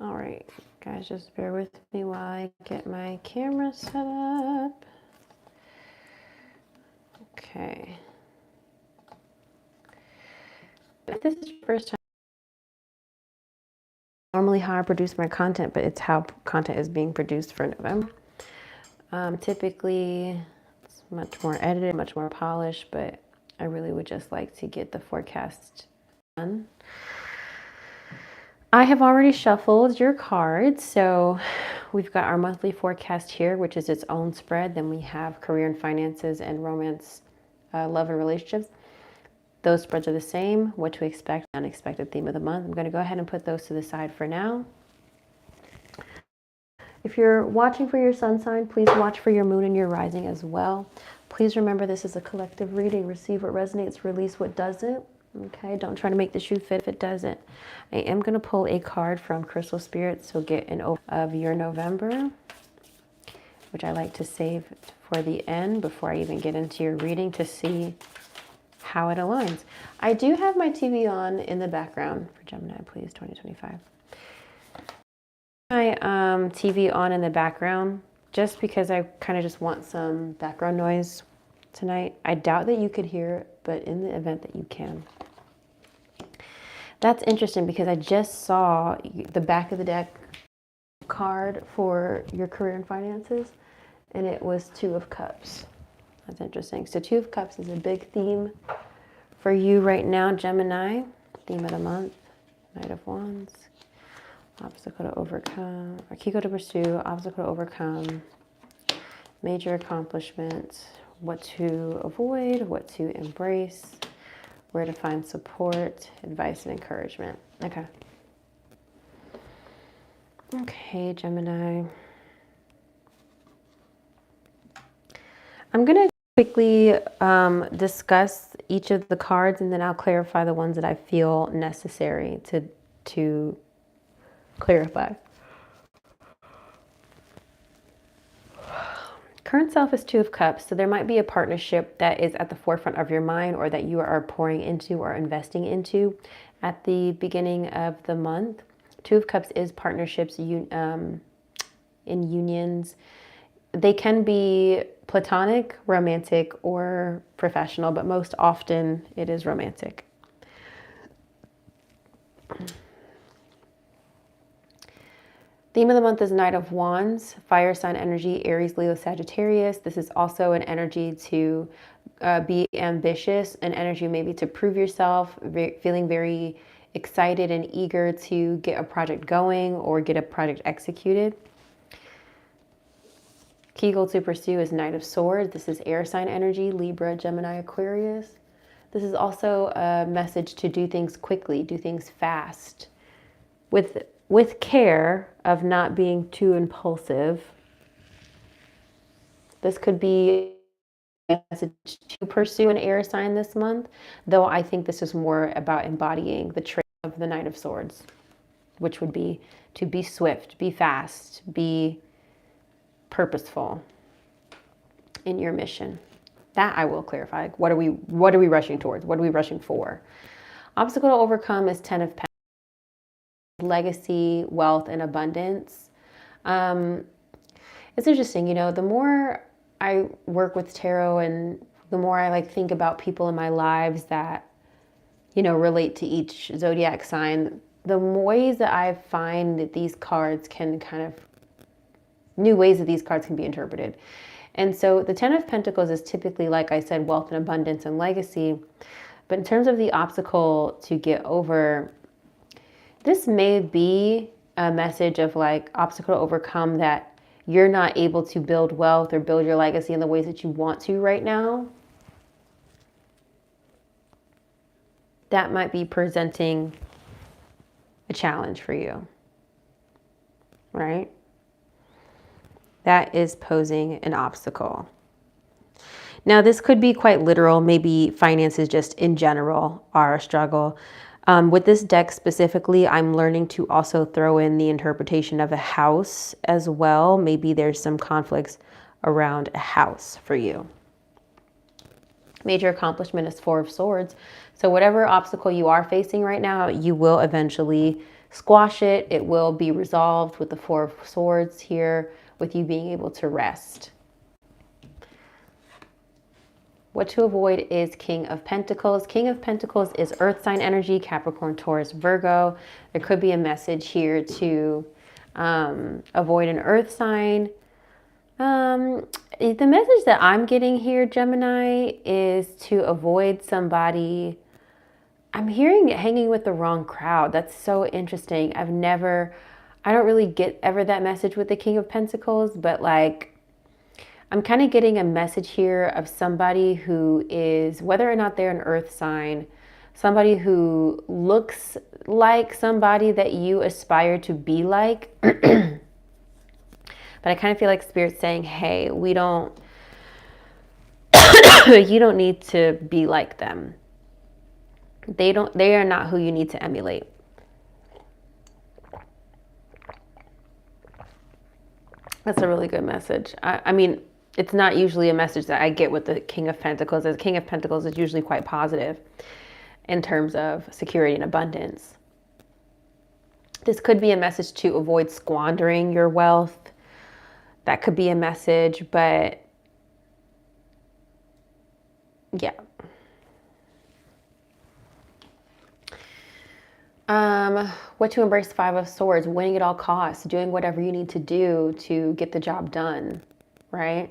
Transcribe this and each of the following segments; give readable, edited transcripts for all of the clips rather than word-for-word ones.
All right, guys, just bear with me while I get my camera set up. Okay. If this is your first time, normally how I produce my content, but it's how content is being produced for November. Typically, it's much more edited, much more polished, but I really would just like to get the forecast done. I have already shuffled your cards, so we've got our monthly forecast here, which is its own spread. Then we have career and finances and romance, love and relationships. Those spreads are the same. What to expect, unexpected theme of the month. I'm going to go ahead and put those to the side for now. If you're watching for your sun sign, please watch for your moon and your rising as well. Please remember this is a collective reading. Receive what resonates, release what doesn't. Okay, don't try to make the shoe fit if it doesn't. I am going to pull a card from Crystal Spirit, so get an overview of your November, which I like to save for the end before I even get into your reading to see how it aligns. I do have my TV on in the background for Gemini, please, 2025. My TV on in the background just because I kind of just want some background noise tonight. I doubt that you could hear it, but in the event that you can. That's interesting because I just saw the back of the deck card for your career and finances, and it was Two of Cups. That's interesting. So Two of Cups is a big theme for you right now, Gemini. Theme of the month, Knight of Wands. Obstacle to overcome, or Kiko to pursue, obstacle to overcome, major accomplishment, what to avoid, what to embrace, where to find support, advice, and encouragement. Okay. Okay, Gemini. I'm going to quickly discuss each of the cards, and then I'll clarify the ones that I feel necessary to clarify. Current self is Two of Cups, so there might be a partnership that is at the forefront of your mind or that you are pouring into or investing into at the beginning of the month. Two of Cups is partnerships in unions. They can be platonic, romantic, or professional, but most often it is romantic. Theme of the month is Knight of Wands, fire sign energy, Aries, Leo, Sagittarius. This is also an energy to be ambitious, an energy maybe to prove yourself, feeling very excited and eager to get a project going or get a project executed. Key goal to pursue is Knight of Swords. This is air sign energy, Libra, Gemini, Aquarius. This is also a message to do things quickly, do things fast, with care of not being too impulsive. This could be a message to pursue an air sign this month, though I think this is more about embodying the trait of the Knight of Swords, which would be to be swift, be fast, be purposeful in your mission. That I will clarify. What are we rushing towards? What are we rushing for? Obstacle to overcome is 10 of Pentacles. Legacy, wealth, and abundance. It's interesting, you know, the more I work with tarot and the more I think about people in my lives that, you know, relate to each zodiac sign, the ways that I find that these cards can new ways that these cards can be interpreted. And so the 10 of Pentacles is typically, like I said, wealth and abundance and legacy. But in terms of the obstacle to get over, this may be a message of obstacle to overcome, that you're not able to build wealth or build your legacy in the ways that you want to right now. That might be presenting a challenge for you, right? That is posing an obstacle. Now, this could be quite literal. Maybe finances just in general are a struggle. With this deck specifically, I'm learning to also throw in the interpretation of a house as well. Maybe there's some conflicts around a house for you. Major accomplishment is Four of Swords. So whatever obstacle you are facing right now, you will eventually squash it. It will be resolved with the Four of Swords here, with you being able to rest. What to avoid is King of Pentacles. King of Pentacles is earth sign energy, Capricorn, Taurus, Virgo. There could be a message here to avoid an earth sign. The message that I'm getting here, Gemini, is to avoid somebody. I'm hearing hanging with the wrong crowd. That's so interesting. I don't really get ever that message with the King of Pentacles, but like, I'm kind of getting a message here of somebody who is, whether or not they're an earth sign, somebody who looks like somebody that you aspire to be like. But I kind of feel like Spirit's saying, hey, you don't need to be like them. They are not who you need to emulate. That's a really good message. I mean, it's not usually a message that I get with the King of Pentacles. As King of Pentacles is usually quite positive in terms of security and abundance. This could be a message to avoid squandering your wealth. That could be a message, but yeah. What to embrace, Five of Swords, winning at all costs, doing whatever you need to do to get the job done, right?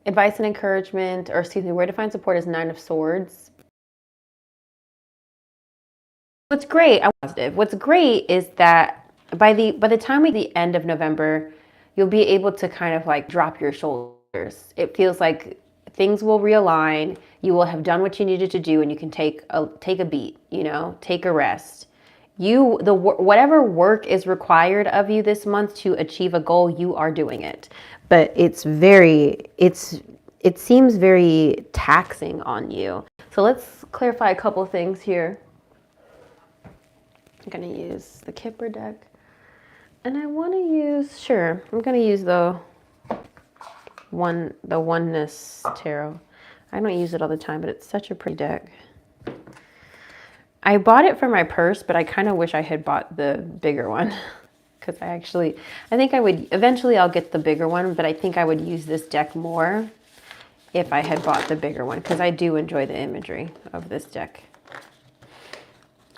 Advice and encouragement, or excuse me, where to find support is Nine of Swords. What's great, I'm positive. What's great is that by the time we the end of November, you'll be able to kind of like drop your shoulders. It feels like things will realign. You will have done what you needed to do, and you can take a beat, you know, take a rest. Whatever work is required of you this month to achieve a goal, you are doing it. But it seems very taxing on you. So let's clarify a couple things here. I'm going to use the Kipper deck. And I want to use, I'm going to use the Oneness Tarot. I don't use it all the time, but it's such a pretty deck. I bought it for my purse, but I kind of wish I had bought the bigger one. Because I think I would, eventually I'll get the bigger one, but I think I would use this deck more if I had bought the bigger one, because I do enjoy the imagery of this deck.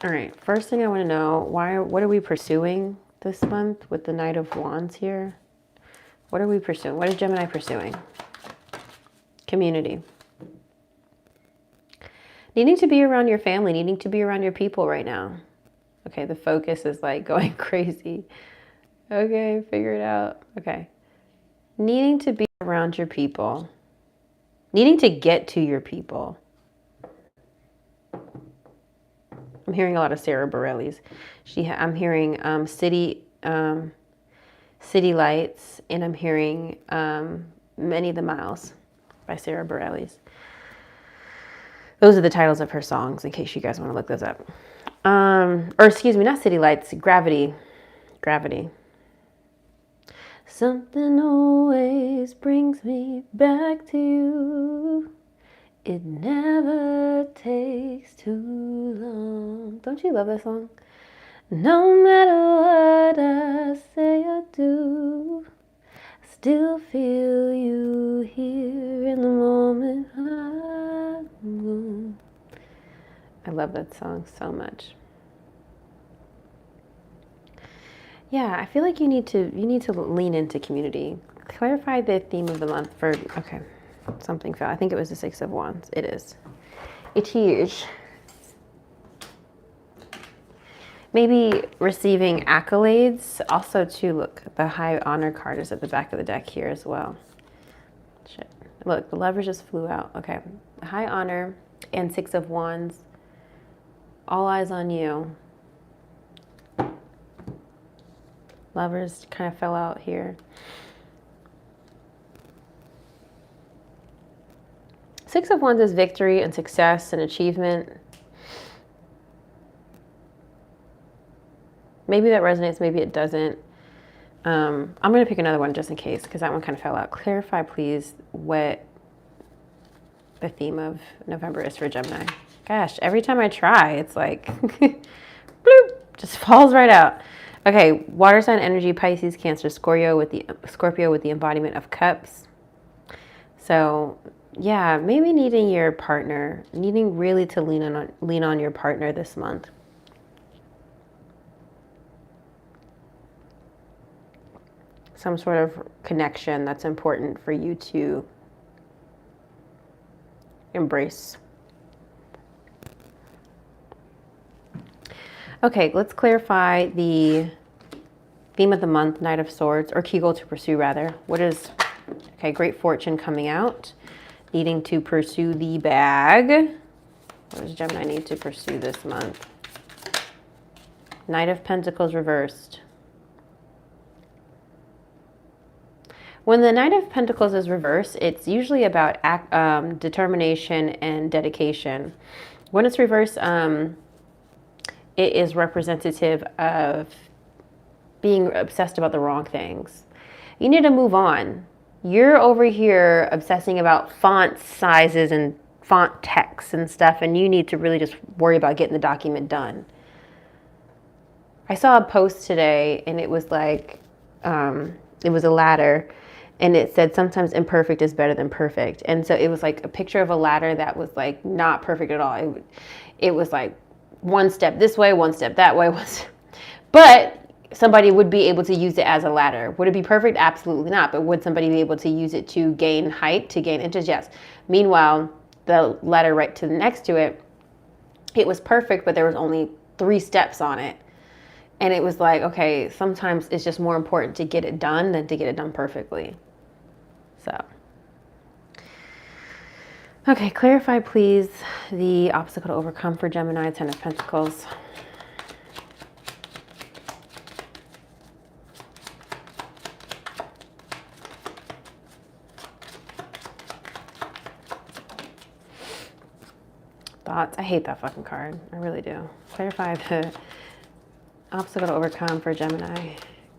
All right, first thing I want to know, what are we pursuing this month with the Knight of Wands here? What are we pursuing? What is Gemini pursuing? Community. Needing to be around your family, needing to be around your people right now. Okay, the focus is like going crazy. Okay, figure it out. Okay. Needing to be around your people. Needing to get to your people. I'm hearing a lot of Sarah Bareilles. I'm hearing City Lights, and I'm hearing Many the Miles by Sarah Bareilles. Those are the titles of her songs, in case you guys want to look those up. Or excuse me, not City Lights, Gravity. Gravity. Something always brings me back to you. It never takes too long. Don't you love that song? No matter what I say or do, I still feel you here in the moment I'm gone. I love that song so much. Yeah, I feel like you need to lean into community. Clarify the theme of the month for, okay, something fell. I think it was the Six of Wands. It is. It is. Maybe receiving accolades. Also, too, look, the High Honor card is at the back of the deck here as well. Shit. Look, the Lovers just flew out. Okay. High Honor and Six of Wands. All eyes on you. Lovers kind of fell out here. Six of Wands is victory and success and achievement. Maybe that resonates, maybe it doesn't. I'm going to pick another one just in case, because that one kind of fell out. Clarify, please, what the theme of November is for Gemini. Gosh, every time I try, it's like, bloop, just falls right out. Okay, water sign energy, Pisces, Cancer, Scorpio with the embodiment of cups. So yeah, maybe needing your partner, needing really to lean on your partner this month. Some sort of connection that's important for you to embrace. Okay, let's clarify the theme of the month, Knight of Swords, or key goal to pursue rather. What is, okay, great fortune coming out, needing to pursue the bag. What does Gemini need to pursue this month? Knight of Pentacles reversed. When the Knight of Pentacles is reversed, it's usually about determination and dedication. When it's reversed, it is representative of being obsessed about the wrong things. You need to move on. You're over here obsessing about font sizes and font text and stuff, and you need to really just worry about getting the document done. I saw a post today, and it was like, it was a ladder, and it said sometimes imperfect is better than perfect. And so it was like a picture of a ladder that was like not perfect at all. It was like one step this way, one step that way. But somebody would be able to use it as a ladder. Would it be perfect? Absolutely not. But would somebody be able to use it to gain height, to gain inches? Yes. Meanwhile, the ladder right to the next to it, it was perfect, but there was only 3 steps on it. And it was like, okay, sometimes it's just more important to get it done than to get it done perfectly. So, okay, clarify please the obstacle to overcome for Gemini, 10 of Pentacles. Thoughts. I hate that fucking card. I really do. Clarify the obstacle to overcome for Gemini.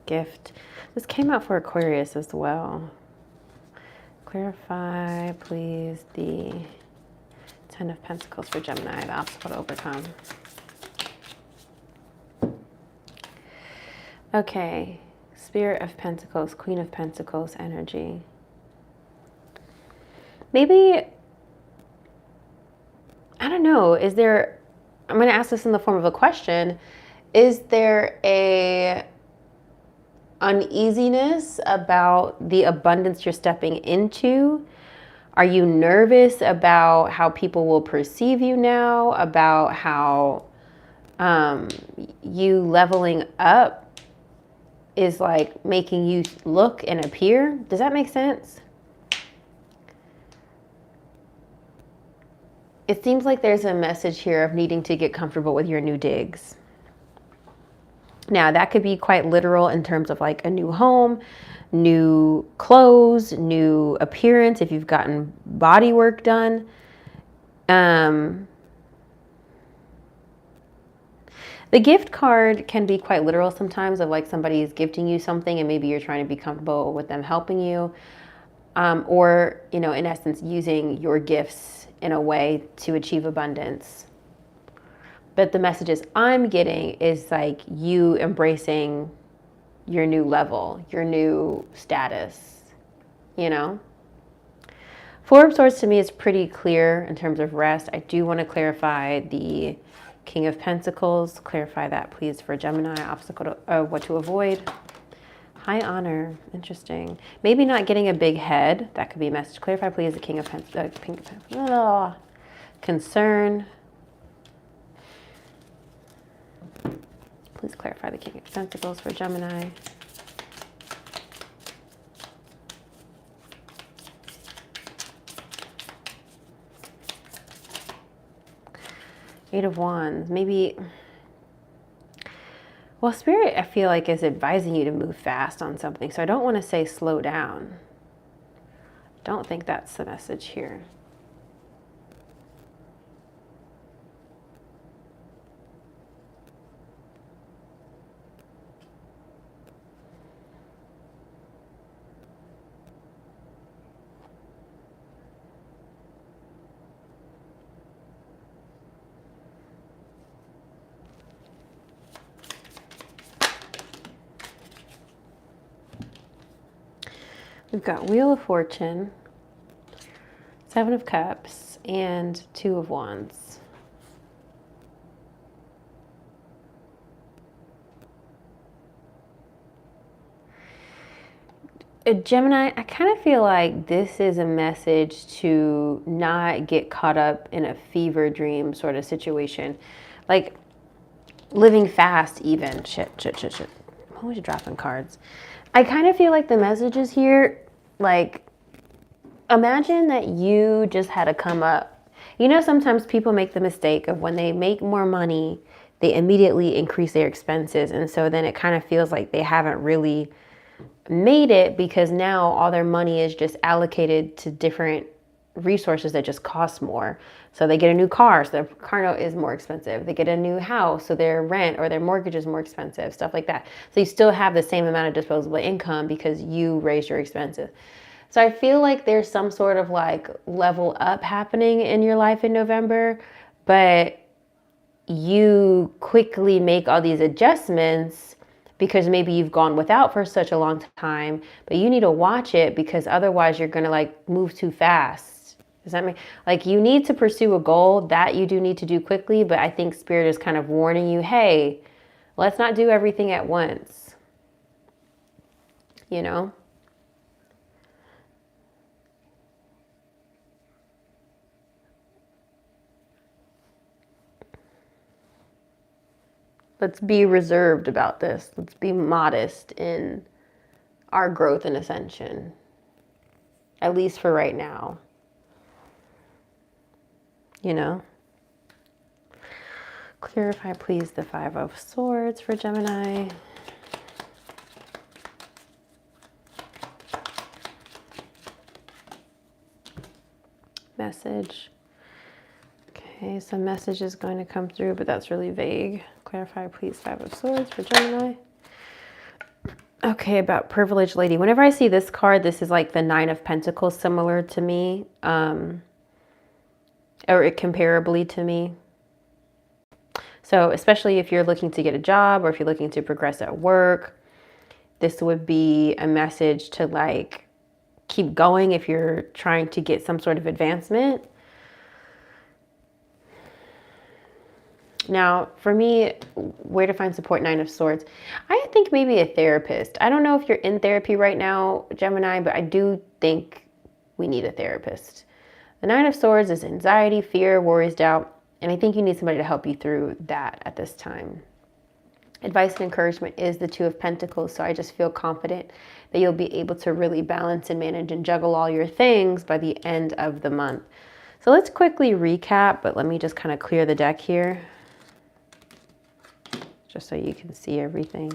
Gift. This came out for Aquarius as well. Clarify, please, the 10 of Pentacles for Gemini, the obstacle to overcome. Okay. Spirit of Pentacles, Queen of Pentacles energy. Maybe, I don't know, is there, I'm going to ask this in the form of a question. Is there a uneasiness about the abundance you're stepping into? Are you nervous about how people will perceive you now? About how you leveling up is like making you look and appear? Does that make sense? It seems like there's a message here of needing to get comfortable with your new digs. Now, that could be quite literal in terms of like a new home, new clothes, new appearance, if you've gotten body work done. The gift card can be quite literal sometimes, of like somebody is gifting you something and maybe you're trying to be comfortable with them helping you. Or, you know, in essence, using your gifts in a way to achieve abundance. But the messages I'm getting is like you embracing your new level, your new status, you know? 4 of Swords to me is pretty clear in terms of rest. I do want to clarify the King of Pentacles. Clarify that, please, for Gemini. Obstacle to, what to avoid. High honor. Interesting. Maybe not getting a big head. That could be a message. Clarify, please, the King of Pentacles. Concern. Please clarify the King of Pentacles for Gemini. Eight of Wands. Maybe, well, Spirit, I feel like, is advising you to move fast on something. So I don't want to say slow down. Don't think that's the message here. We've got Wheel of Fortune, Seven of Cups, and Two of Wands. Gemini, I kind of feel like this is a message to not get caught up in a fever dream sort of situation. Like living fast even. Shit. I'm always dropping cards. I kind of feel like the messages here, like, imagine that you just had to come up. You know, sometimes people make the mistake of when they make more money, they immediately increase their expenses. And so then it kind of feels like they haven't really made it, because now all their money is just allocated to different resources that just cost more. So they get a new car, so their car note is more expensive. They get a new house, so their rent or their mortgage is more expensive, stuff like that. So you still have the same amount of disposable income because you raised your expenses. So I feel like there's some sort of like level up happening in your life in November, but you quickly make all these adjustments because maybe you've gone without for such a long time, but you need to watch it because otherwise you're going to like move too fast. Does that mean like you need to pursue a goal that you do need to do quickly, but I think Spirit is kind of warning you, hey, let's not do everything at once. You know? Let's be reserved about this. Let's be modest in our growth and ascension, at least for right now. You know? Clarify, please, the Five of Swords for Gemini. Message. Okay, some message is going to come through, but that's really vague. Clarify, please, Five of Swords for Gemini. Okay, about Privileged Lady. Whenever I see this card, this is like the Nine of Pentacles, similar to me, or comparably to me. So especially if you're looking to get a job or if you're looking to progress at work, this would be a message to like keep going if you're trying to get some sort of advancement. Now, for me, where to find support, Nine of Swords. I think maybe a therapist. I don't know if you're in therapy right now, Gemini, but I do think we need a therapist. The Nine of Swords is anxiety, fear, worries, doubt, and I think you need somebody to help you through that at this time. Advice and encouragement is the Two of Pentacles, so I just feel confident that you'll be able to really balance and manage and juggle all your things by the end of the month. So let's quickly recap, but let me just kind of clear the deck here, just so you can see everything.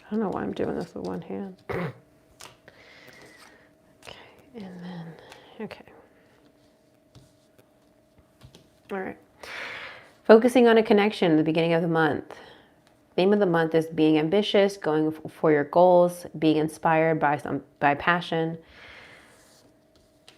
I don't know why I'm doing this with one hand. Okay, and then, okay. All right. Focusing on a connection at the beginning of the month. Theme of the month is being ambitious, going for your goals, being inspired by passion.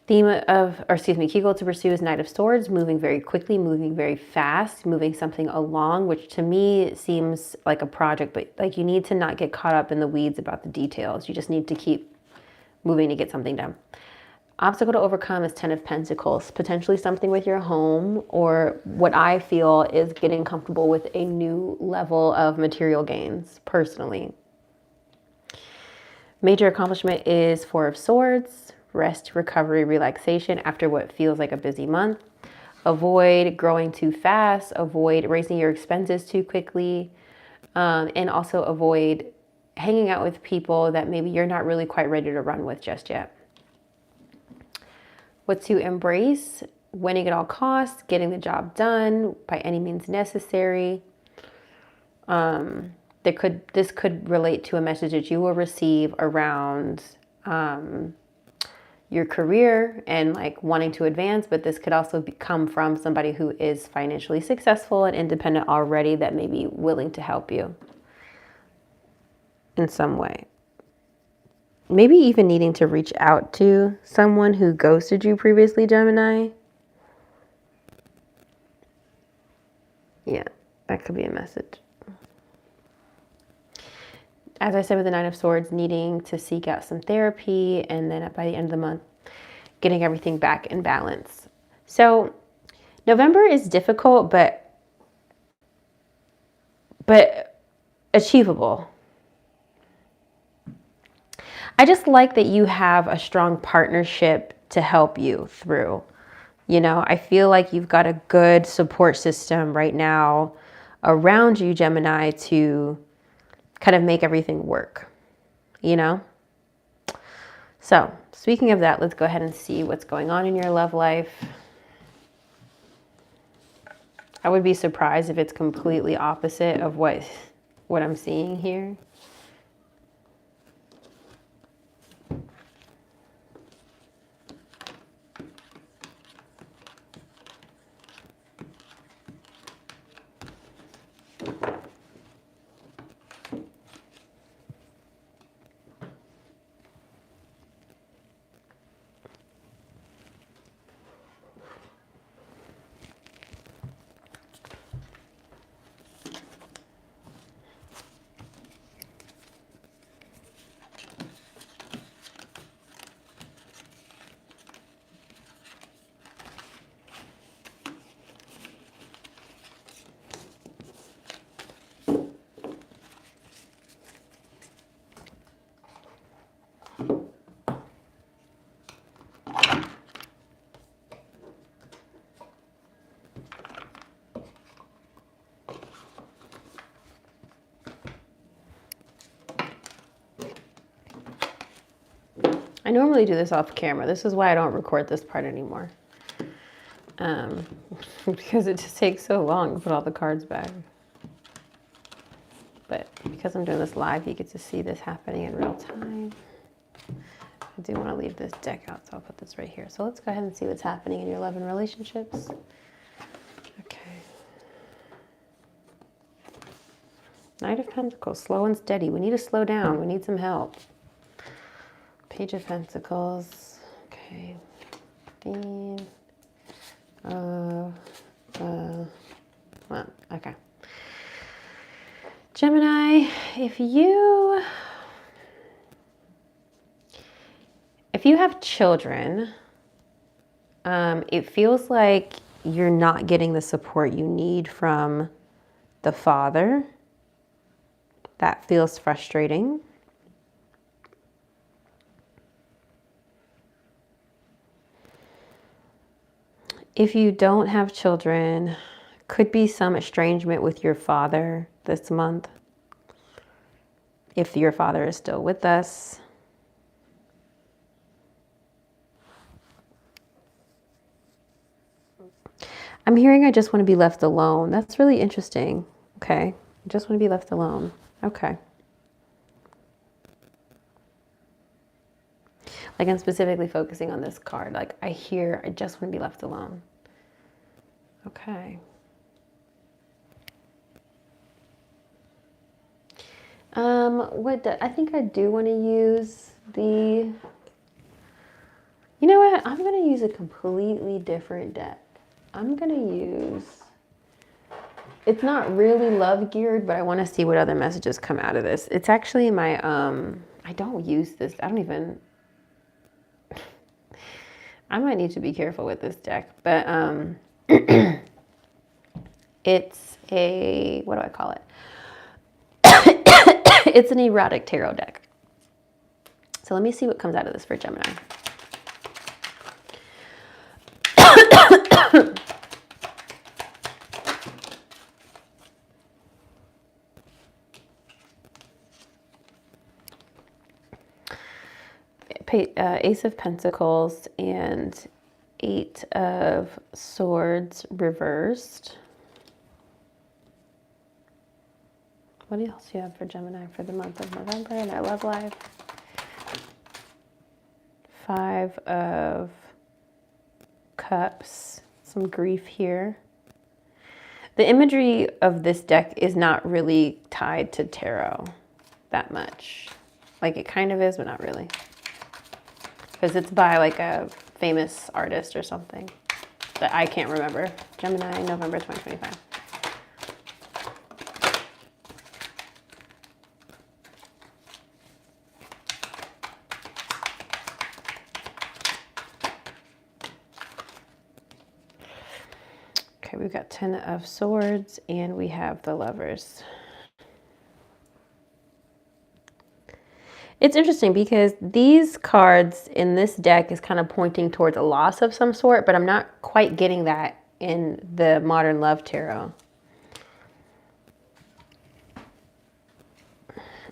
Key goal to pursue is Knight of Swords, moving very quickly, moving very fast, moving something along, which to me seems like a project, but like you need to not get caught up in the weeds about the details. You just need to keep moving to get something done. Obstacle to overcome is Ten of Pentacles, potentially something with your home, or what I feel is getting comfortable with a new level of material gains, personally. Major accomplishment is Four of Swords, rest, recovery, relaxation after what feels like a busy month. Avoid growing too fast, avoid raising your expenses too quickly, and also avoid hanging out with people that maybe you're not really quite ready to run with just yet. What to embrace, winning at all costs, getting the job done by any means necessary. This could relate to a message that you will receive around your career and like wanting to advance, but this could also come from somebody who is financially successful and independent already that may be willing to help you in some way. maybe even needing to reach out to someone who ghosted you previously, Gemini. Yeah, that could be a message. As I said with the Nine of Swords, needing to seek out some therapy, and then by the end of the month, getting everything back in balance. So November is difficult, but achievable. I just like that you have a strong partnership to help you through. You know, I feel like you've got a good support system right now around you, Gemini, to kind of make everything work, you know? So, speaking of that, let's go ahead and see what's going on in your love life. I would be surprised if it's completely opposite of what I'm seeing here. I normally do this off camera. This is why I don't record this part anymore. Because it just takes so long to put all the cards back. But because I'm doing this live, you get to see this happening in real time. I do want to leave this deck out, so I'll put this right here. So let's go ahead and see what's happening in your love and relationships. Okay. Knight of Pentacles, slow and steady. We need to slow down. We need some help. Page of Pentacles. Okay. Well, okay. Gemini, if you have children, it feels like you're not getting the support you need from the father. That feels frustrating. If you don't have children, could be some estrangement with your father this month. If your father is still with us. I'm hearing I just want to be left alone. That's really interesting. Okay. I just want to be left alone. Okay. Like I'm specifically focusing on this card. Like I hear, I just want to be left alone. Okay. I think I do want to use the, you know what? I'm going to use a completely different deck. I'm going to use, it's not really love geared, but I want to see what other messages come out of this. It's actually my, I don't use this. I don't even, I might need to be careful with this deck, but it's a, what do I call it? It's an erotic tarot deck. So let me see what comes out of this for Gemini. Ace of Pentacles and Eight of Swords reversed. What else do you have for Gemini for the month of November in their love life? Five of Cups, some grief here. The imagery of this deck is not really tied to tarot that much. Like it kind of is, but not really. Because it's by like a famous artist or something that I can't remember. Gemini, November 2025. Okay, we've got 10 of Swords and we have the Lovers. It's interesting because these cards in this deck is kind of pointing towards a loss of some sort, but I'm not quite getting that in the Modern Love Tarot.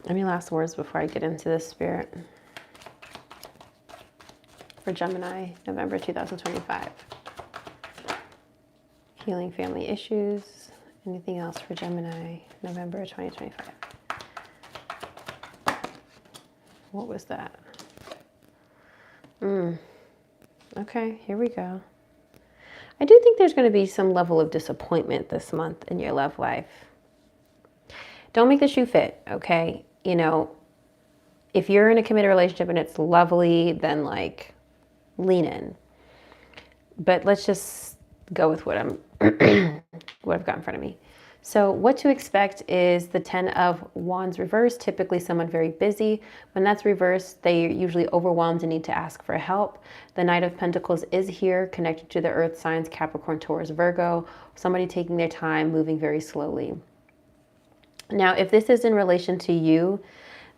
Any last words before I get into this, Spirit? For Gemini, November 2025. Healing family issues. Anything else for Gemini, November 2025? What was that? Okay, here we go. I do think there's going to be some level of disappointment this month in your love life. Don't make the shoe fit, okay? You know, if you're in a committed relationship and it's lovely, then like lean in. But let's just go with what what I've got in front of me. So what to expect is the 10 of Wands reversed, typically someone very busy. When that's reversed, they usually overwhelmed and need to ask for help. The Knight of Pentacles is here, connected to the earth signs, Capricorn, Taurus, Virgo, somebody taking their time, moving very slowly. Now, if this is in relation to you,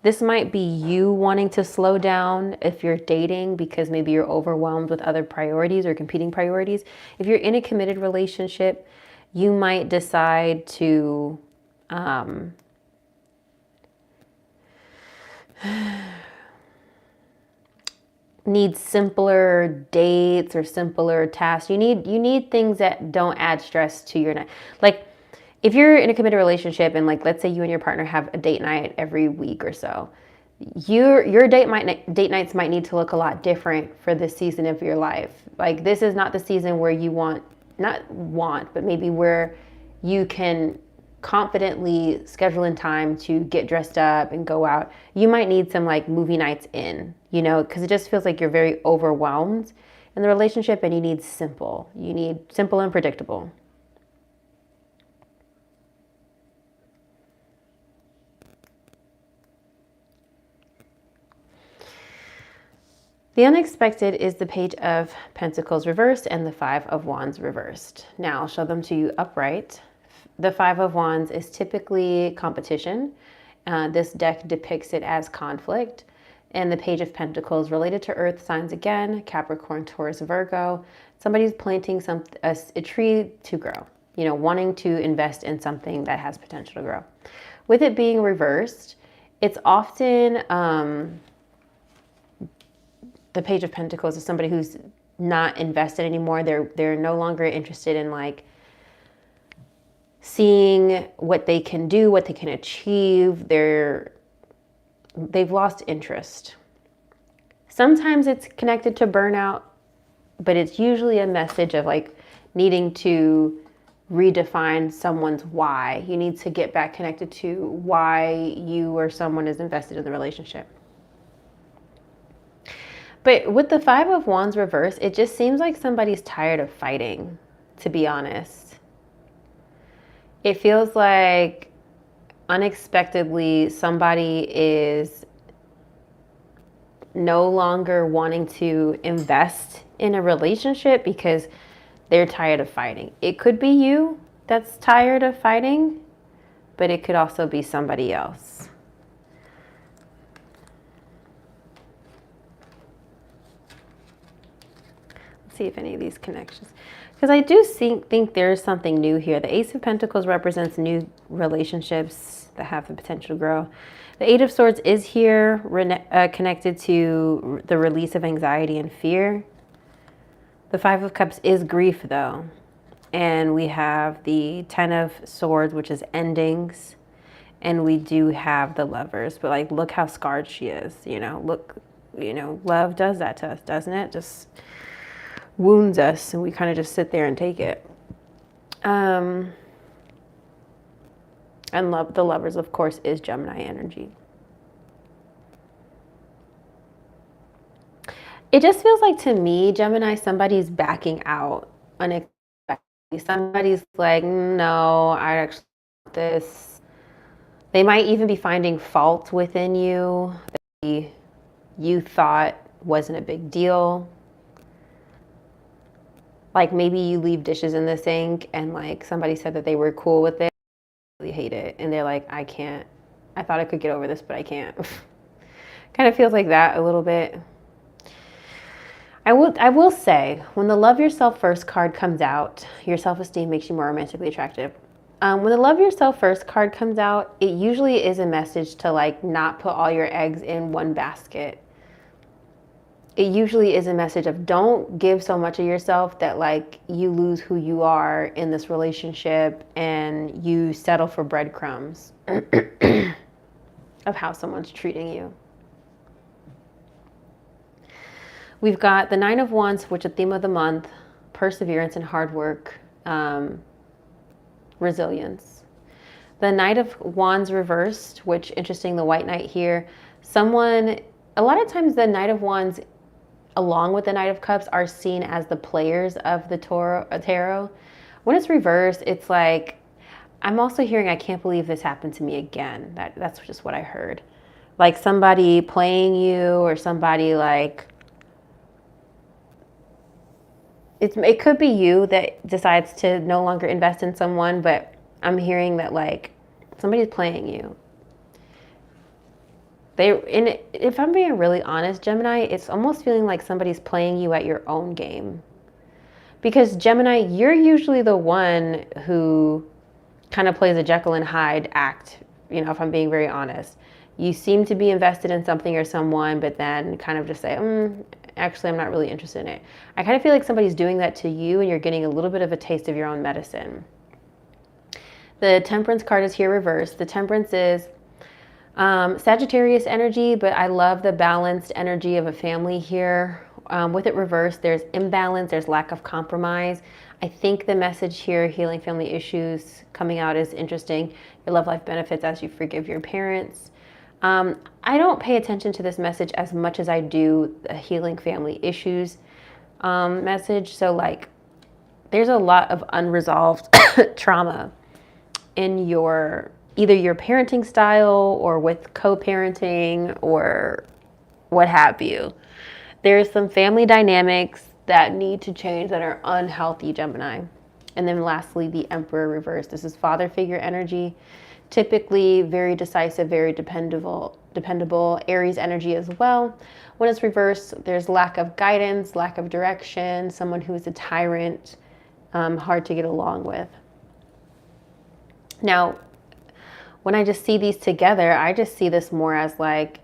this might be you wanting to slow down if you're dating because maybe you're overwhelmed with other priorities or competing priorities. If you're in a committed relationship, you might decide to need simpler dates or simpler tasks. You need things that don't add stress to your night. Like if you're in a committed relationship and like let's say you and your partner have a date night every week or so, your date nights might need to look a lot different for this season of your life. Like this is not the season where you but maybe where you can confidently schedule in time to get dressed up and go out. You might need some like movie nights in, you know, because it just feels like you're very overwhelmed in the relationship and you need simple. You need simple and predictable. The unexpected is the Page of Pentacles reversed and the Five of Wands reversed. Now I'll show them to you upright. The Five of Wands is typically competition. This deck depicts it as conflict. And the Page of Pentacles related to earth signs again, Capricorn, Taurus, Virgo. Somebody's planting a tree to grow, you know, wanting to invest in something that has potential to grow. With it being reversed, it's often the Page of Pentacles is somebody who's not invested anymore. They're no longer interested in like seeing what they can do, what they can achieve. They've lost interest. Sometimes it's connected to burnout, but it's usually a message of like needing to redefine someone's why. You need to get back connected to why you or someone is invested in the relationship. But with the Five of Wands reversed, it just seems like somebody's tired of fighting, to be honest. It feels like unexpectedly somebody is no longer wanting to invest in a relationship because they're tired of fighting. It could be you that's tired of fighting, but it could also be somebody else. See if any of these connections, because I do think there's something new here. The Ace of Pentacles represents new relationships that have the potential to grow. The Eight of Swords is here, connected to the release of anxiety and fear. The Five of Cups is grief though, and we have the Ten of Swords, which is endings, and we do have the Lovers. But like, look how scarred she is. You know, look, you know, love does that to us, doesn't it? Just wounds us and we kind of just sit there and take it. And the Lovers, of course, is Gemini energy. It just feels like to me, Gemini, somebody's backing out unexpectedly. Somebody's like, no, I actually want this. They might even be finding fault within you that you thought wasn't a big deal. Like maybe you leave dishes in the sink and like somebody said that they were cool with it. Really hate it. And they're like, I can't. I thought I could get over this, but I can't. Kind of feels like that a little bit. I will say, when the Love Yourself First card comes out, your self-esteem makes you more romantically attractive. When the Love Yourself First card comes out, it usually is a message to like not put all your eggs in one basket. It usually is a message of don't give so much of yourself that like you lose who you are in this relationship and you settle for breadcrumbs of how someone's treating you. We've got the Nine of Wands, which is the theme of the month, perseverance and hard work, resilience. The Knight of Wands reversed, which interesting, the White Knight here. Someone, a lot of times the Knight of Wands along with the Knight of Cups are seen as the players of the tarot. When it's reversed, it's like, I'm also hearing, I can't believe this happened to me again. That's just what I heard. Like somebody playing you or somebody like, it could be you that decides to no longer invest in someone, but I'm hearing that like somebody's playing you. If I'm being really honest, Gemini, it's almost feeling like somebody's playing you at your own game. Because Gemini, you're usually the one who kind of plays a Jekyll and Hyde act, you know, if I'm being very honest. You seem to be invested in something or someone, but then kind of just say, actually, I'm not really interested in it. I kind of feel like somebody's doing that to you and you're getting a little bit of a taste of your own medicine. The Temperance card is here reversed. The Temperance is Sagittarius energy, but I love the balanced energy of a family here. With it reversed, there's imbalance, there's lack of compromise. I think the message here, healing family issues, coming out is interesting. Your love life benefits as you forgive your parents. I don't pay attention to this message as much as I do the healing family issues message. So like, there's a lot of unresolved trauma in either your parenting style or with co-parenting or what have you. There's some family dynamics that need to change that are unhealthy, Gemini. And then lastly, the Emperor reversed. This is father figure energy. Typically very decisive, very dependable. Aries energy as well. When it's reversed, there's lack of guidance, lack of direction, someone who is a tyrant, hard to get along with. Now, when I just see these together, I just see this more as like,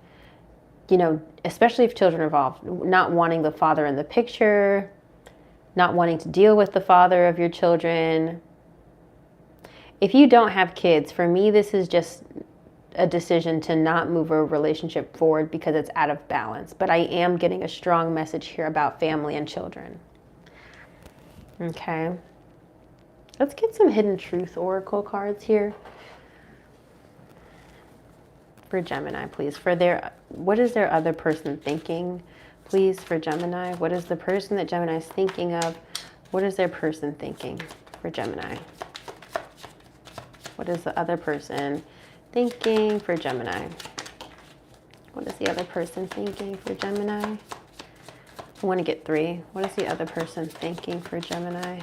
you know, especially if children are involved, not wanting the father in the picture, not wanting to deal with the father of your children. If you don't have kids, for me, this is just a decision to not move a relationship forward because it's out of balance. But I am getting a strong message here about family and children. Okay. Let's get some Hidden Truth Oracle cards here. For Gemini, please. What is their other person thinking? Please, for Gemini. What is the person that Gemini is thinking of? What is their person thinking for Gemini? What is the other person thinking for Gemini? What is the other person thinking for Gemini? I want to get 3. What is the other person thinking for Gemini?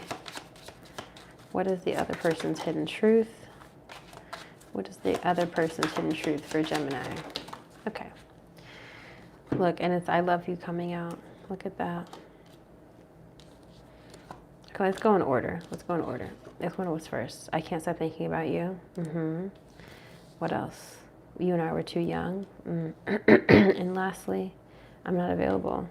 What is the other person's hidden truth? What is the other person's hidden truth for Gemini? Okay. Look, and it's I love you coming out. Look at that. Okay, let's go in order. Let's go in order. This one was first. I can't stop thinking about you. What else? You and I were too young. And lastly, I'm not available.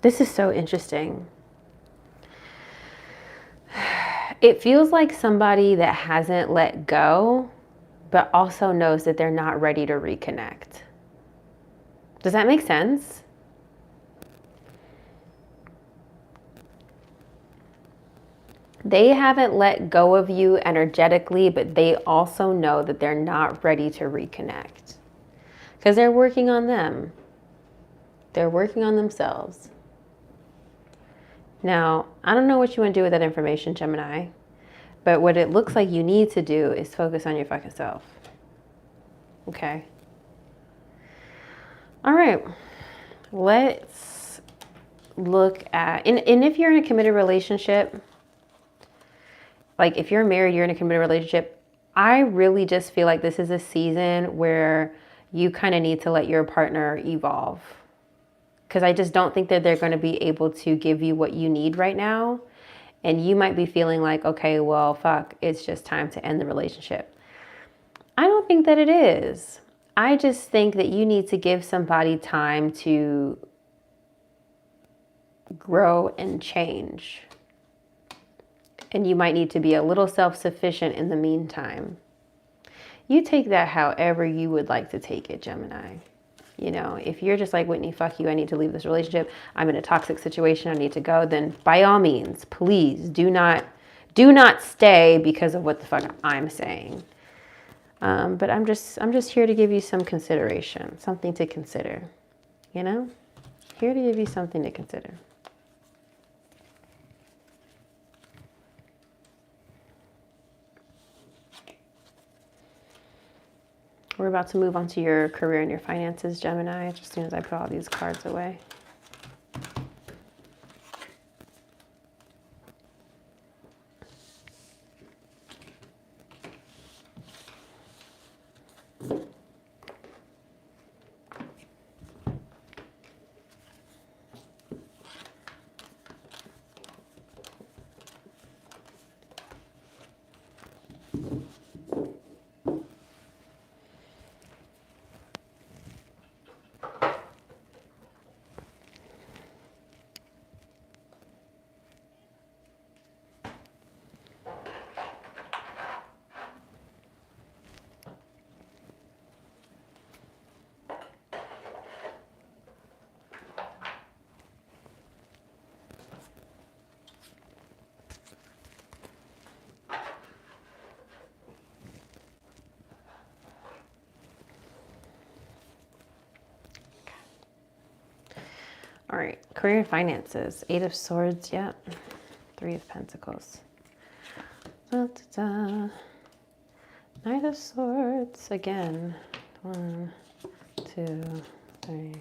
This is so interesting. It feels like somebody that hasn't let go, but also knows that they're not ready to reconnect. Does that make sense? They haven't let go of you energetically, but they also know that they're not ready to reconnect. Because they're working on them. They're working on themselves. Now, I don't know what you want to do with that information, Gemini, but what it looks like you need to do is focus on your fucking self. Okay? All right. Let's look at, and if you're in a committed relationship, like if you're married, you're in a committed relationship, I really just feel like this is a season where you kind of need to let your partner evolve. Because I just don't think that they're going to be able to give you what you need right now. And you might be feeling like, okay, well, fuck, it's just time to end the relationship. I don't think that it is. I just think that you need to give somebody time to grow and change. And you might need to be a little self-sufficient in the meantime. You take that however you would like to take it, Gemini. You know, if you're just like, Whitney, fuck you, I need to leave this relationship, I'm in a toxic situation, I need to go, then by all means, please do not stay because of what the fuck I'm saying. But I'm just here to give you some consideration, something to consider, you know? Here to give you something to consider. We're about to move on to your career and your finances, Gemini, just as soon as I put all these cards away. All right, career and finances. 8 of Swords, yep. 3 of Pentacles. Da, da, da. Knight of Swords, again. 1, 2, 3.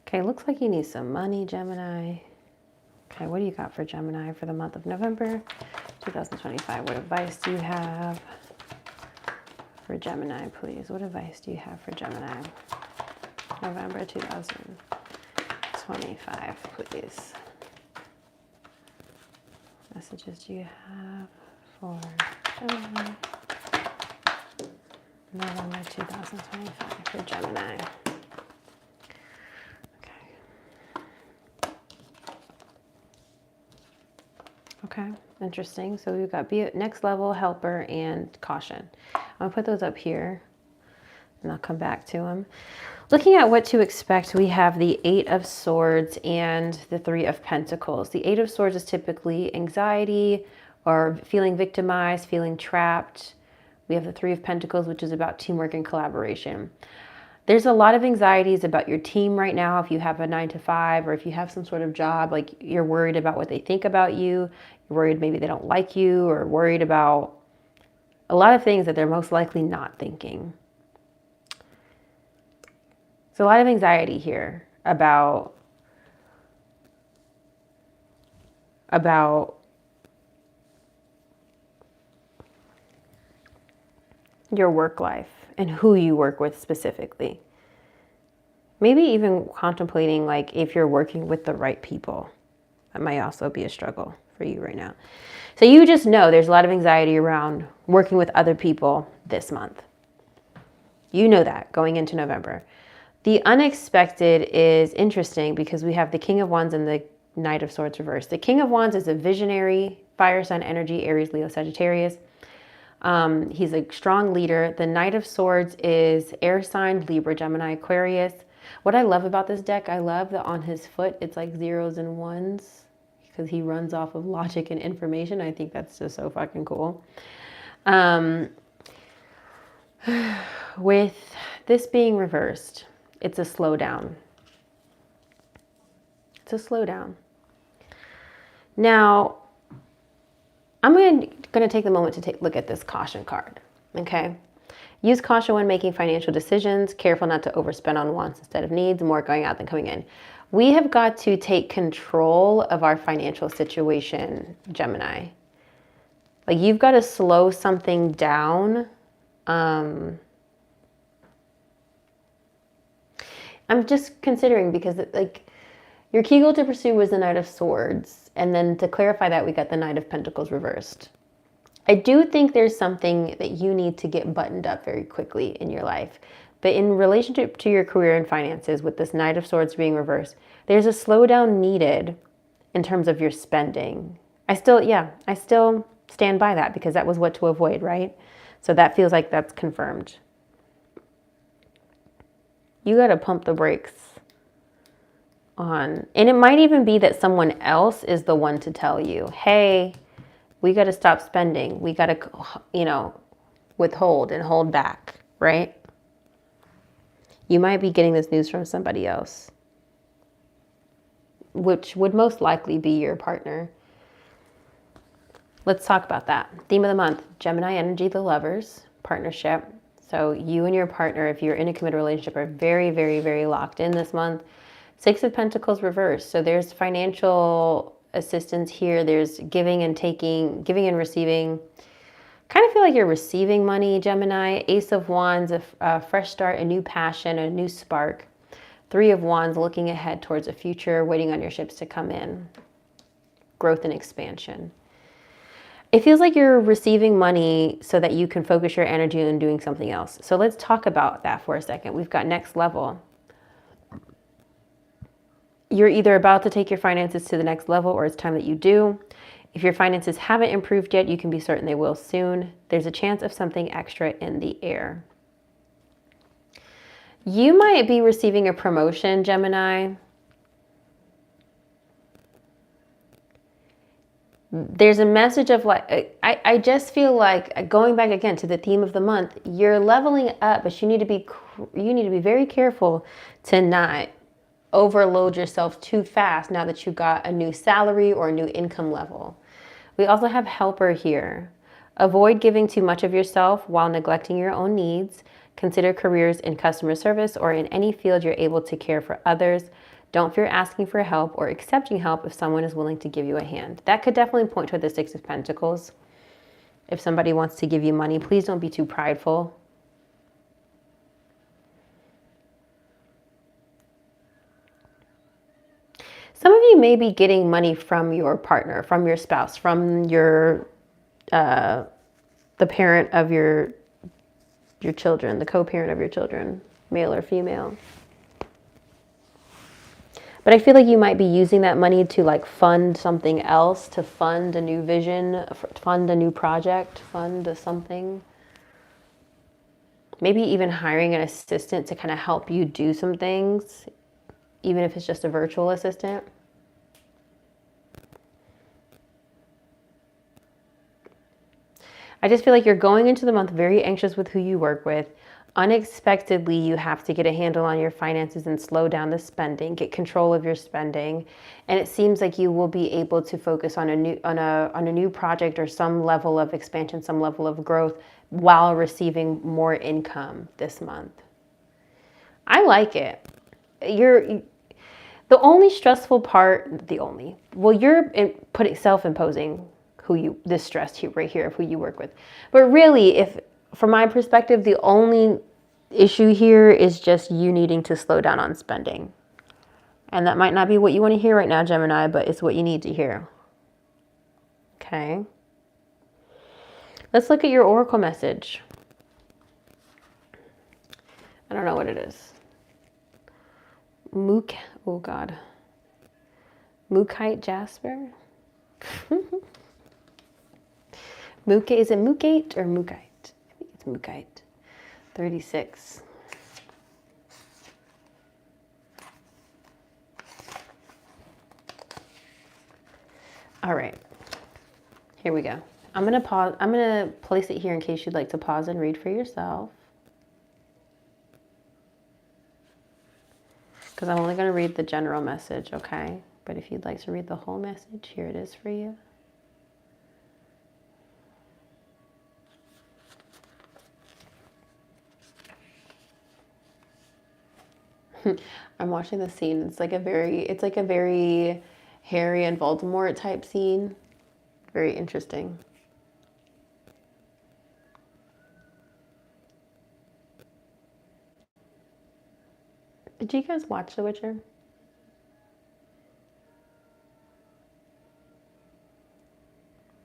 Okay, looks like you need some money, Gemini. Okay, what do you got for Gemini for the month of November 2025? What advice do you have for Gemini, please? What advice do you have for Gemini? November 2025, please. Messages do you have for Gemini? November 2025 for Gemini. Okay, interesting. So we've got be next level, helper, and caution. I'm gonna put those up here and I'll come back to them. Looking at what to expect, we have the 8 of Swords and the 3 of Pentacles. The 8 of Swords is typically anxiety or feeling victimized, feeling trapped. We have the 3 of Pentacles, which is about teamwork and collaboration. There's a lot of anxieties about your team right now. If you have a 9-to-5 or if you have some sort of job, like you're worried about what they think about you. You're worried maybe they don't like you, or worried about a lot of things that they're most likely not thinking. So a lot of anxiety here about your work life and who you work with specifically. Maybe even contemplating like if you're working with the right people. That might also be a struggle for you right now. So you just know there's a lot of anxiety around working with other people this month. You know that going into November. The unexpected is interesting because we have the King of Wands and the Knight of Swords reversed. The King of Wands is a visionary, fire sign energy, Aries, Leo, Sagittarius. He's a strong leader. The Knight of Swords is air sign, Libra, Gemini, Aquarius. What I love about this deck, I love that on his foot, it's like 0s and 1s because he runs off of logic and information. I think that's just so fucking cool. With this being reversed, it's a slowdown. It's a slowdown. Now, I'm going to take the moment to look at this caution card, okay? Use caution when making financial decisions. Careful not to overspend on wants instead of needs. More going out than coming in. We have got to take control of our financial situation, Gemini. Like, you've got to slow something down. I'm just considering because, like, your key goal to pursue was the Knight of Swords. And then to clarify that, we got the Knight of Pentacles reversed. I do think there's something that you need to get buttoned up very quickly in your life. But in relationship to your career and finances, with this Knight of Swords being reversed, there's a slowdown needed in terms of your spending. I still stand by that because that was what to avoid, right? So that feels like that's confirmed. You got to pump the brakes on, and it might even be that someone else is the one to tell you, hey, we got to stop spending. We got to, withhold and hold back, right? You might be getting this news from somebody else, which would most likely be your partner. Let's talk about that. Theme of the month, Gemini energy, the Lovers, partnership. So you and your partner, if you're in a committed relationship, are very, very, very locked in this month. Six of Pentacles reversed. So there's financial assistance here. There's giving and taking, giving and receiving. Kind of feel like you're receiving money, Gemini. Ace of Wands, a fresh start, a new passion, a new spark. Three of Wands, looking ahead towards a future, waiting on your ships to come in. Growth and expansion. It feels like you're receiving money so that you can focus your energy on doing something else. So let's talk about that for a second. We've got next level. You're either about to take your finances to the next level or it's time that you do. If your finances haven't improved yet, you can be certain they will soon. There's a chance of something extra in the air. You might be receiving a promotion, Gemini. There's a message of like, I just feel like, going back again to the theme of the month, you're leveling up, but you need to be very careful to not overload yourself too fast now that you got a new salary or a new income level. We also have Helper here. Avoid giving too much of yourself while neglecting your own needs. Consider careers in customer service or in any field you're able to care for others. Don't fear asking for help or accepting help if someone is willing to give you a hand. That could definitely point to the Six of Pentacles. If somebody wants to give you money, please don't be too prideful. Some of you may be getting money from your partner, from your spouse, from your the parent of your children, the co-parent of your children, male or female. But I feel like you might be using that money to like fund something else, to fund a new vision, fund a new project, fund something. Maybe even hiring an assistant to kind of help you do some things, even if it's just a virtual assistant. I just feel like you're going into the month very anxious with who you work with. Unexpectedly, you have to get a handle on your finances and slow down the spending, get control of your spending. And it seems like you will be able to focus on a new project or some level of expansion, some level of growth while receiving more income this month. I like it. The only stressful part, you're self-imposing this stress here, right here, of who you work with. But really, from my perspective, the only issue here is just you needing to slow down on spending. And that might not be what you want to hear right now, Gemini, but it's what you need to hear. Okay. Let's look at your oracle message. I don't know what it is. Mukite Jasper? Is it Mukite or Mukite? I think it's Mukite. 36. All right. Here we go. I'm going to pause. I'm going to place it here in case you'd like to pause and read for yourself. Because I'm only going to read the general message, okay? But if you'd like to read the whole message, here it is for you. I'm watching the scene. It's like a very Harry and Voldemort type scene. Very interesting. Did you guys watch The Witcher?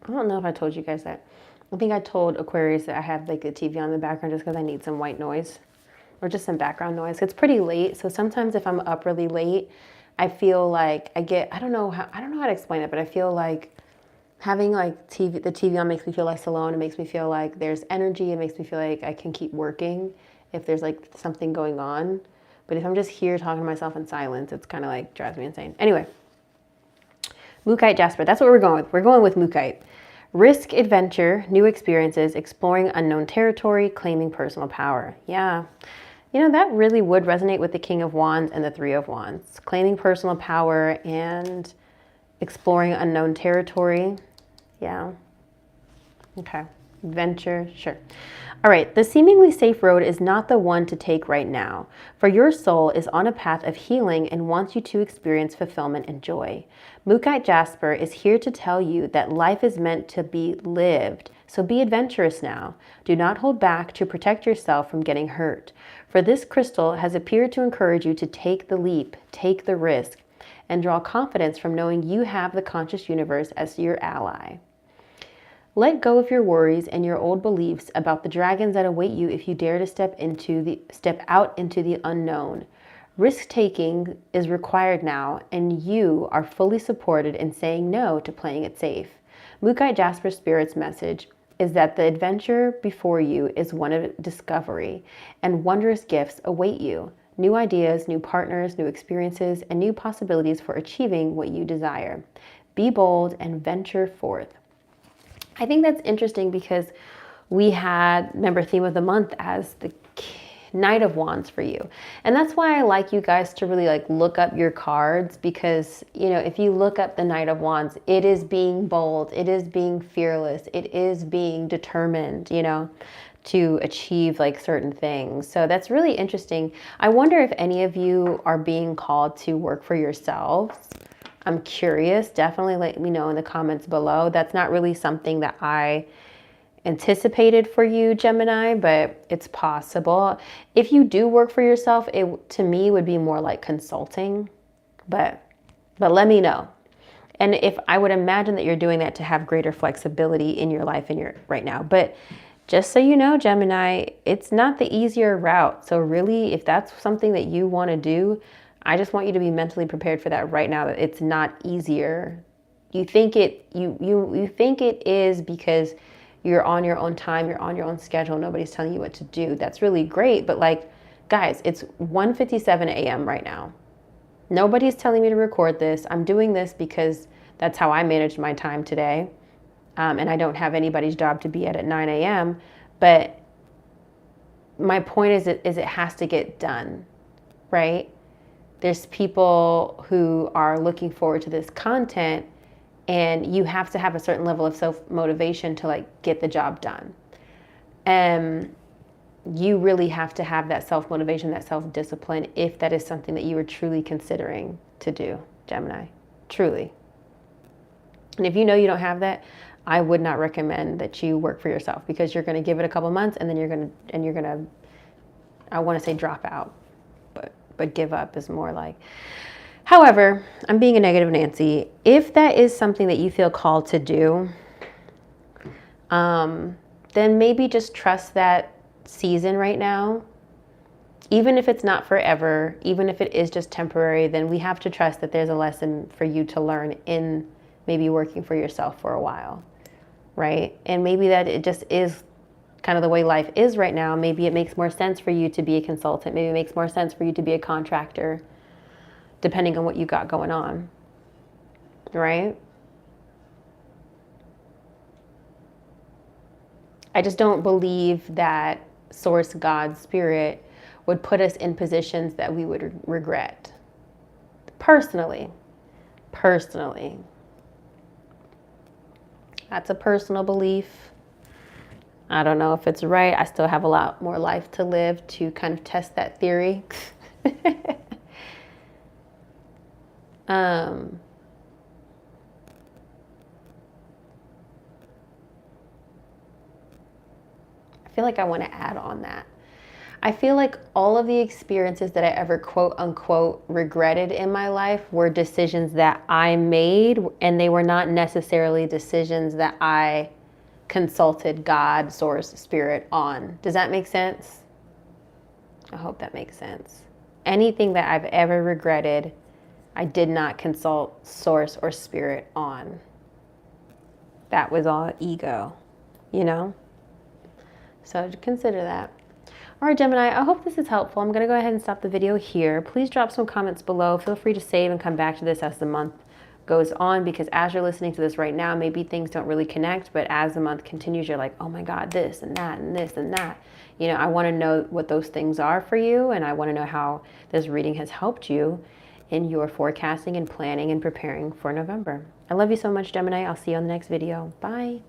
I don't know if I told you guys that. I think I told Aquarius that I have like the TV on in the background just because I need some white noise or just some background noise. It's pretty late, so sometimes if I'm up really late, I feel like I don't know how to explain it, but I feel like having like the TV on makes me feel less alone. It makes me feel like there's energy. It makes me feel like I can keep working if there's like something going on. But if I'm just here talking to myself in silence, it's kind of like drives me insane. Anyway, Mookite Jasper, that's what we're going with. We're going with Mookite. Risk, adventure, new experiences, exploring unknown territory, claiming personal power. Yeah. You know, that really would resonate with the King of Wands and the Three of Wands. Claiming personal power and exploring unknown territory. Yeah. Okay. Adventure, sure. All right, the seemingly safe road is not the one to take right now, for your soul is on a path of healing and wants you to experience fulfillment and joy. Mookite Jasper is here to tell you that life is meant to be lived, so be adventurous now. Do not hold back to protect yourself from getting hurt, for this crystal has appeared to encourage you to take the leap, take the risk, and draw confidence from knowing you have the conscious universe as your ally. Let go of your worries and your old beliefs about the dragons that await you if you dare to step out into the unknown. Risk-taking is required now, and you are fully supported in saying no to playing it safe. Mookite Jasper Spirit's message is that the adventure before you is one of discovery, and wondrous gifts await you. New ideas, new partners, new experiences, and new possibilities for achieving what you desire. Be bold and venture forth. I think that's interesting because we had, remember, theme of the month as the Knight of Wands for you. And that's why I like you guys to really like look up your cards, because, you know, if you look up the Knight of Wands, it is being bold, it is being fearless, it is being determined, you know, to achieve like certain things. So that's really interesting. I wonder if any of you are being called to work for yourselves. I'm curious. Definitely let me know in the comments below. That's not really something that I anticipated for you, Gemini, but it's possible. If you do work for yourself, it to me would be more like consulting, but let me know. And if I would imagine that you're doing that to have greater flexibility in your life and your right now. But just so you know, Gemini, it's not the easier route. So really, if that's something that you want to do, I just want you to be mentally prepared for that right now, that it's not easier. You think you think it is because you're on your own time, you're on your own schedule, nobody's telling you what to do. That's really great, but like, guys, it's 1:57 a.m. right now. Nobody's telling me to record this. I'm doing this because that's how I managed my time today. And I don't have anybody's job to be at 9 a.m. But my point is it has to get done, right? There's people who are looking forward to this content, and you have to have a certain level of self-motivation to like get the job done. And you really have to have that self-motivation, that self-discipline, if that is something that you are truly considering to do, Gemini, truly. And if you know you don't have that, I would not recommend that you work for yourself, because you're going to give it a couple months and then you're going to, I want to say drop out, but give up is more like. However, I'm being a negative Nancy. If that is something that you feel called to do, then maybe just trust that season right now. Even if it's not forever, even if it is just temporary, then we have to trust that there's a lesson for you to learn in maybe working for yourself for a while, right? And maybe that it just is kind of the way life is right now. Maybe it makes more sense for you to be a consultant. Maybe it makes more sense for you to be a contractor, depending on what you got going on, right? I just don't believe that Source, God, Spirit would put us in positions that we would regret. Personally. That's a personal belief. I don't know if it's right. I still have a lot more life to live to kind of test that theory. I feel like I want to add on that. I feel like all of the experiences that I ever quote unquote regretted in my life were decisions that I made, and they were not necessarily decisions that I consulted God, Source, Spirit on. Does that make sense? I hope that makes sense. Anything that I've ever regretted, I did not consult Source or Spirit on. That was all ego, you know? So consider that. All right, Gemini, I hope this is helpful. I'm going to go ahead and stop the video here. Please drop some comments below. Feel free to save and come back to this as the month goes on, because as you're listening to this right now, maybe things don't really connect, but as the month continues, you're like, oh my God, this and that and this and that. You know, I want to know what those things are for you, and I want to know how this reading has helped you in your forecasting and planning and preparing for November. I love you so much, Gemini. I'll see you on the next video. Bye.